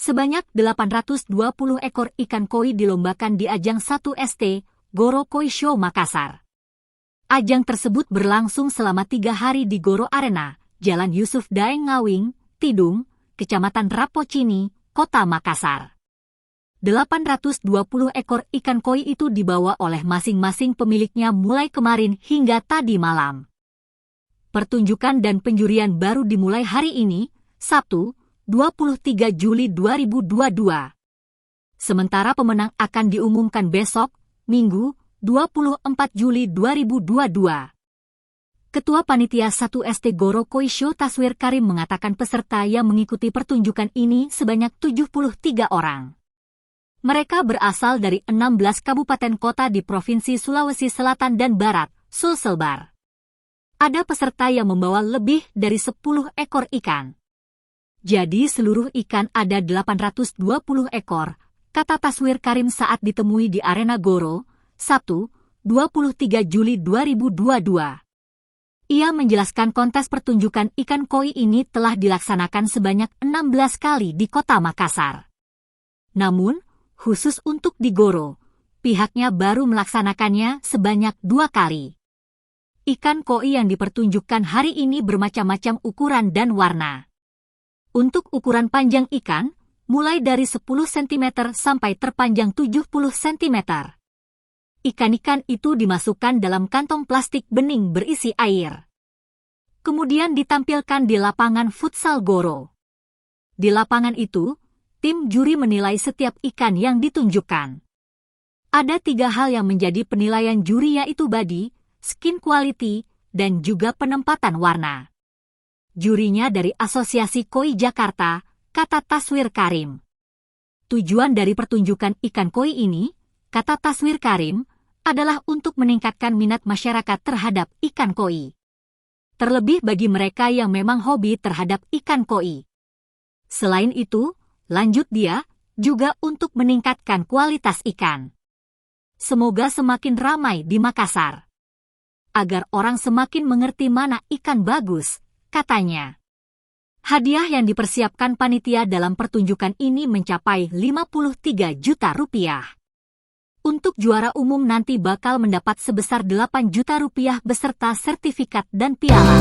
Sebanyak 820 ekor ikan koi dilombakan di ajang 1ST Goro Koi Show Makassar. Ajang tersebut berlangsung selama 3 hari di Goro Arena, Jalan Yusuf Daeng Ngawing, Tidung, Kecamatan Rapocini, Kota Makassar. 820 ekor ikan koi itu dibawa oleh masing-masing pemiliknya mulai kemarin hingga tadi malam. Pertunjukan dan penjurian baru dimulai hari ini, Sabtu, 23 Juli 2022. Sementara pemenang akan diumumkan besok, Minggu, 24 Juli 2022. Ketua Panitia 1ST Goro Koi Show Taswir Karim mengatakan peserta yang mengikuti pertunjukan ini sebanyak 73 orang. Mereka berasal dari 16 kabupaten kota di Provinsi Sulawesi Selatan dan Barat, Sulselbar. Ada peserta yang membawa lebih dari 10 ekor ikan. Jadi seluruh ikan ada 820 ekor, kata Taswir Karim saat ditemui di Arena Goro, Sabtu, 23 Juli 2022. Ia menjelaskan kontes pertunjukan ikan koi ini telah dilaksanakan sebanyak 16 kali di Kota Makassar. Namun, khusus untuk di Goro, pihaknya baru melaksanakannya sebanyak 2 kali. Ikan koi yang dipertunjukkan hari ini bermacam-macam ukuran dan warna. Untuk ukuran panjang ikan, mulai dari 10 cm sampai terpanjang 70 cm. Ikan-ikan itu dimasukkan dalam kantong plastik bening berisi air. Kemudian ditampilkan di lapangan futsal Goro. Di lapangan itu, tim juri menilai setiap ikan yang ditunjukkan. Ada 3 hal yang menjadi penilaian juri yaitu body, skin quality, dan juga penempatan warna. Jurinya dari Asosiasi Koi Jakarta, kata Taswir Karim. Tujuan dari pertunjukan ikan koi ini, kata Taswir Karim, adalah untuk meningkatkan minat masyarakat terhadap ikan koi. Terlebih bagi mereka yang memang hobi terhadap ikan koi. Selain itu, lanjut dia, juga untuk meningkatkan kualitas ikan. Semoga semakin ramai di Makassar. Agar orang semakin mengerti mana ikan bagus, katanya. Hadiah yang dipersiapkan panitia dalam pertunjukan ini mencapai 53 juta rupiah. Untuk juara umum nanti bakal mendapat sebesar 8 juta rupiah beserta sertifikat dan piala.